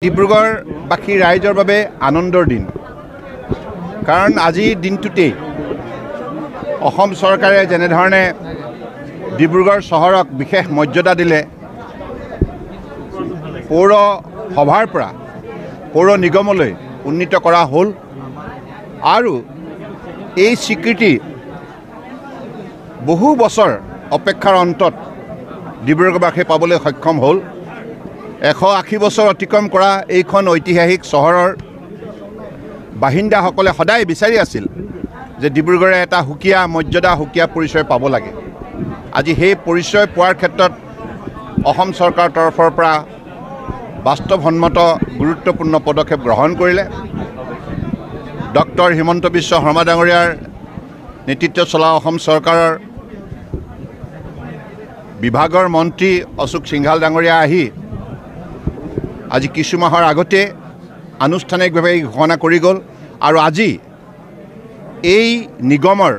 ডিব্ৰুগড়বাসী ৰাইজৰ বাবে আনন্দৰ দিন কাৰণ আজি দিনটোতেই অসম চৰকাৰে যেনেধৰণে ডিব্ৰুগড় চহৰক বিশেষ মৰ্যাদা দিলে পৌৰ সভাৰ পৰা পৌৰ নিগমলৈ উন্নীত কৰা হ'ল আৰু এই স্বীকৃতি বহু বছৰ অপেক্ষাৰ অন্তত ডিব্ৰুগড়বাসীয়ে পাবলৈ সক্ষম হ'ল 180 বছৰ অতিক্ৰম কৰা এইখন ঐতিহাসিক চহৰৰ বাহিন্দাসকলে সদায় বিচাৰি আছিল যে ডিব্ৰুগড়ে এটা হুকিয়া মৰ্যাদা হুকিয়া পৰিচয় পাব লাগে আজি সেই পৰিচয় পোৱাৰ ক্ষেত্ৰত অসম চৰকাৰৰ তৰফৰ পৰা বাস্তৱসন্মত গুৰুত্বপূৰ্ণ পদক্ষেপ গ্ৰহণ কৰিলে ডক্টৰ হিমন্ত বিশ্ব শৰ্মা ডাঙৰীয়াৰ নেতৃত্বত চলা অসম চৰকাৰৰ বিভাগৰ মন্ত্ৰী অশোক সিংঘাল ডাঙৰীয়া আহি আজি কিছু মাহৰ আগতে আনুষ্ঠানিকভাৱে ঘোষণা কৰি গ'ল আৰু আজি এই নিগমৰ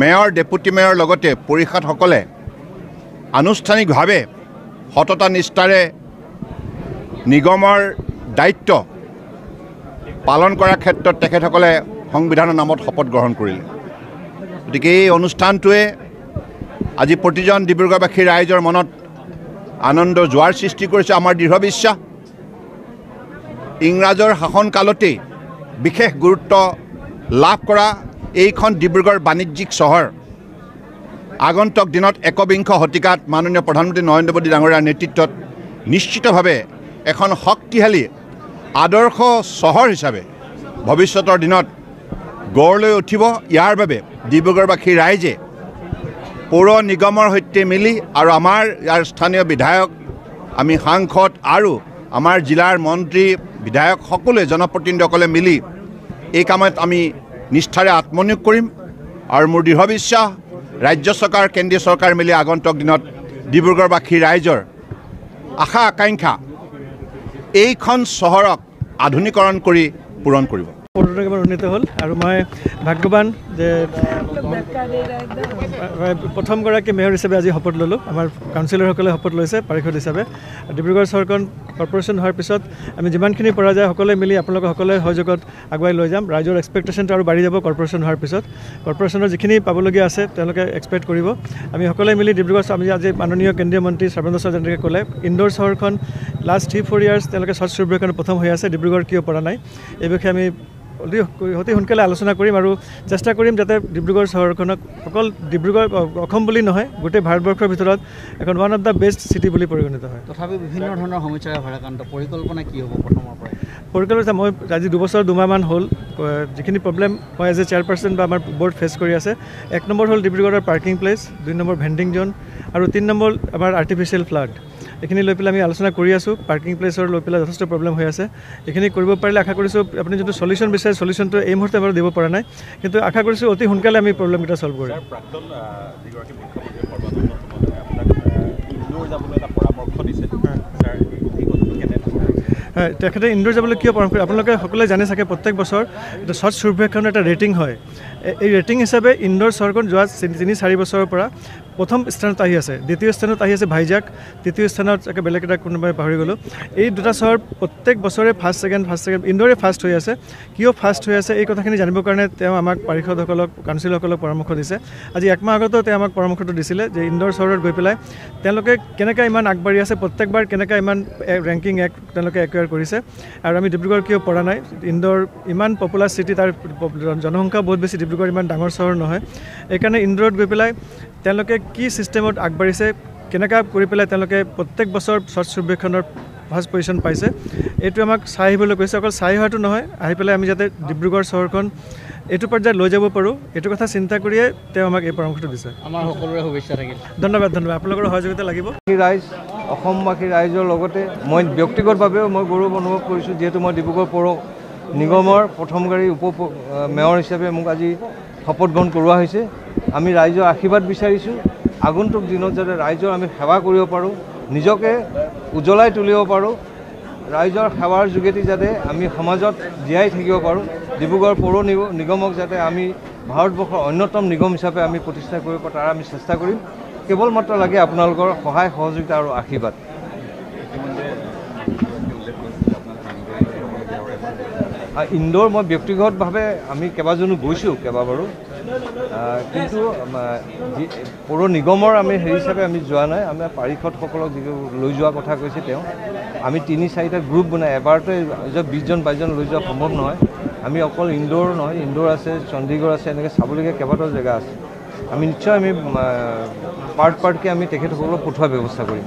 মেয়ৰ ডেপুটি মেয়ৰ লগতে পৰিষদসকলে আনুষ্ঠানিকভাৱে সততা নিষ্ঠাৰে নিগমৰ দায়িত্ব পালন কৰাৰ ক্ষেত্ৰত তেখেতসকলে সংবিধানৰ নামত শপত গ্ৰহণ কৰিলে গতিকে এই অনুষ্ঠানটোৱে আজি প্ৰতিজন ডিব্ৰুগড়বাসী ৰাইজৰ মনত আনন্দ জোৱাৰ সৃষ্টি কৰিছে আমাৰ দৃঢ় বিশ্বাস ইংৰাজৰ শাসনকালতেই বিশেষ গুৰুত্ব লাভ কৰা এইখন ডিব্ৰুগড় বাণিজ্যিক চহৰ আগন্তুক দিনত একবিংশ শতিকাত মাননীয় প্ৰধানমন্ত্ৰী নৰেন্দ্ৰ মোদী ডাঙৰীয়াৰ নেতৃত্বত নিশ্চিতভাৱে এখন শক্তিশালী আদৰ্শ চহৰ হিচাপে ভৱিষ্যতৰ দিনত গঢ় লৈ উঠিব ইয়াৰ বাবে ডিব্ৰুগড়বাসী ৰাইজে পৌৰ নিগমৰ সৈতে মিলি আৰু আমাৰ ইয়াৰ স্থানীয় বিধায়ক আমি সাংসদ আৰু আমাৰ জিলাৰ মন্ত্ৰী বিধায়ক সকলোৱে জনপ্ৰতিনিধিসকলে মিলি এই কামত আমি নিষ্ঠাৰে আত্মনিয়োগ কৰিম আৰু মোৰ দৃঢ় বিশ্বাস ৰাজ্য চৰকাৰ কেন্দ্ৰীয় চৰকাৰ মিলি আগন্তুক দিনত ডিব্ৰুগড়বাসী ৰাইজৰ আশা আকাংক্ষা এইখন চহৰক আধুনিকৰণ কৰি পূৰণ কৰিব উন্নীত হ'ল আৰু মই ভাগ্যৱান যে প্ৰথমগৰাকী মেয়ৰ হিচাপে আজি শপত ল'লোঁ আমাৰ কাউন্সিলৰসকলে শপত লৈছে পাৰিষদ হিচাপে ডিব্ৰুগড় চহৰখন কৰ্পৰেশ্যন হোৱাৰ পিছত আমি যিমানখিনি পৰা যায় সকলোৱে মিলি আপোনালোকে সকলোৱে সহযোগত আগুৱাই লৈ যাম ৰাইজৰ এক্সপেক্টেশ্যনটো আৰু বাঢ়ি যাব কৰ্পৰেশ্যন হোৱাৰ পিছত কৰ্পৰেশ্যনৰ যিখিনি পাবলগীয়া আছে তেওঁলোকে এক্সপেক্ট কৰিব আমি সকলোৱে মিলি ডিব্ৰুগড় আমি আজি মাননীয় কেন্দ্ৰীয় মন্ত্ৰী সৰ্বানন্দ সোণোৱালে যেনেকৈ ক'লে ইনডোৰ চহৰখন লাষ্ট 3-4 ইয়াৰ্ছ তেওঁলোকে স্বচ্ছ সৰ্বেক্ষণ প্ৰথম হৈ আছে ডিব্ৰুগড় কিয় পৰা নাই এই বিষয়ে আমি অতি সোনকালে আলোচনা কৰিম আৰু চেষ্টা কৰিম যাতে ডিব্ৰুগড় চহৰখনক অকল ডিব্ৰুগড় অসম বুলি নহয় গোটেই ভাৰতবৰ্ষৰ ভিতৰত এখন one of the best city বুলি পৰিগণিত হয় তথাপি বিভিন্ন ধৰণৰ সমস্যাৰে ভাৰাক্ৰান্ত পৰিকল্পনা কি হ'ব প্ৰথমৰ পৰা পৰিকল্পনা মই আজি 2 বছৰ 2 মাহমান হ'ল যিখিনি প্ৰব্লেম মই এজ এ চেয়াৰপাৰ্চন বা আমাৰ বৰ্ড ফেচ কৰি আছে 1 নম্বৰ হ'ল ডিব্ৰুগড়ৰ parking place 2 number vending zone আৰু 3 নম্বৰ আমাৰ আৰ্টিফিচিয়েল ফ্লাড এইখিনি লৈ পেলাই আমি আলোচনা কৰি আছোঁ পাৰ্কিং প্লেচৰ লৈ পেলাই যথেষ্ট প্ৰব্লেম হৈ আছে এইখিনি কৰিব পাৰিলে আশা কৰিছোঁ আপুনি যিটো চলিউশ্যন বিচাৰে চলিউশ্যনটো এই মুহূৰ্তে আমাৰ দিব পৰা নাই কিন্তু আশা কৰিছোঁ অতি সোনকালে আমি প্ৰব্লেমকেইটা চল্ভ কৰিম তেখেতে ইনডোৰ যাবলৈ কিয় পৰামৰ্শ আপোনালোকে সকলোৱে জানে চাগে প্ৰত্যেক বছৰ এটা স্বচ্ছ সৰ্বেক্ষণৰ এটা ৰেটিং হয় এই ৰেটিং হিচাপে ইনডোৰ চহৰখন যোৱা 3-4 বছৰৰ পৰা প্ৰথম স্থানত আহি আছে দ্বিতীয় স্থানত আহি আছে ভাইজাগ তৃতীয় স্থানত চাগে বেলেগ এটা কোনোবাই পাহৰি গ'লোঁ এই দুটা চহৰ প্ৰত্যেক বছৰে ফাৰ্ষ্ট ছেকেণ্ড ইনডোৰে ফাৰ্ষ্ট হৈ আছে কিয় ফাৰ্ষ্ট হৈ আছে এই কথাখিনি জানিবৰ কাৰণে তেওঁ আমাক পাৰিষদসকলক কাউন্সিলৰসকলক পৰামৰ্শ দিছে আজি 1 মাহ আগতো তেওঁ আমাক পৰামৰ্শটো দিছিলে যে ইনডোৰ চহৰত গৈ পেলাই তেওঁলোকে কেনেকৈ ইমান আগবাঢ়ি আছে প্ৰত্যেকবাৰ কেনেকৈ ইমান ৰেংকিং তেওঁলোকে একুৱাৰ কৰিছে আৰু আমি ডিব্ৰুগড় কিয় পৰা নাই ইনডোৰ ইমান পপুলাৰ চিটি তাৰ জনসংখ্যা বহুত বেছি ডিব্ৰুগড় ইমান ডাঙৰ চহৰ নহয় এইকাৰণে ইনডোৰত গৈ পেলাই তেওঁলোকে কি ছিষ্টেমত আগবাঢ়িছে কেনেকৈ কৰি পেলাই তেওঁলোকে প্ৰত্যেক বছৰ স্বচ্ছ সৰ্বেক্ষণৰ ফাৰ্ষ্ট পজিশ্যন পাইছে এইটো আমাক চাই আহিবলৈ কৈছে অকল চাই হোৱাটো নহয় আহি পেলাই আমি যাতে ডিব্ৰুগড় চহৰখন এইটো পৰ্যায়ত লৈ যাব পাৰোঁ এইটো কথা চিন্তা কৰিয়ে তেওঁ আমাক এই পৰামৰ্শটো দিছে আমাৰ সকলোৰে শুভেচ্ছা থাকিল ধন্যবাদ আপোনালোকৰ সহযোগিতা লাগিব ৰাইজ অসমবাসী ৰাইজৰ লগতে মই ব্যক্তিগতভাৱেও মই গৌৰৱ অনুভৱ কৰিছোঁ যিহেতু মই ডিব্ৰুগড় পৌৰ নিগমৰ প্ৰথমগৰাকী মেয়ৰ হিচাপে মোক আজি শপত গ্ৰহণ কৰোৱা হৈছে আমি ৰাইজৰ আশীৰ্বাদ বিচাৰিছোঁ আগন্তুক দিনত যাতে ৰাইজৰ আমি সেৱা কৰিব পাৰোঁ নিজকে উজ্বলাই তুলিব পাৰোঁ ৰাইজৰ সেৱাৰ যোগেদি যাতে আমি সমাজত জীয়াই থাকিব পাৰোঁ ডিব্ৰুগড় পৌৰ নিগমক যাতে আমি ভাৰতবৰ্ষৰ অন্যতম নিগম হিচাপে আমি প্ৰতিষ্ঠা কৰিব পাৰোঁ তাৰ আমি চেষ্টা কৰিম কেৱল মাত্ৰ লাগে আপোনালোকৰ সহায় সহযোগিতা আৰু আশীৰ্বাদ ইন্দোৰ মই ব্যক্তিগতভাৱে আমি কেইবাজনো গৈছোঁ কেইবাবাৰো, কিন্তু পৌৰ নিগমৰ আমি হেৰি হিচাপে আমি যোৱা নাই। আমি পাৰিষদসকলক যিটো লৈ যোৱা কথা কৈছে তেওঁ, আমি 3-4টা গ্ৰুপ বনাই এবাৰতে 20-22জন লৈ যোৱা সম্ভৱ নহয়। আমি অকল ইন্দোৰ নহয়, ইন্দোৰ আছে, চণ্ডীগড় আছে, এনেকৈ চাবলগীয়া কেইবাটাও জেগা আছে। আমি নিশ্চয় আমি পাৰ্টকৈ আমি তেখেতসকলক পঠোৱাৰ ব্যৱস্থা কৰিম।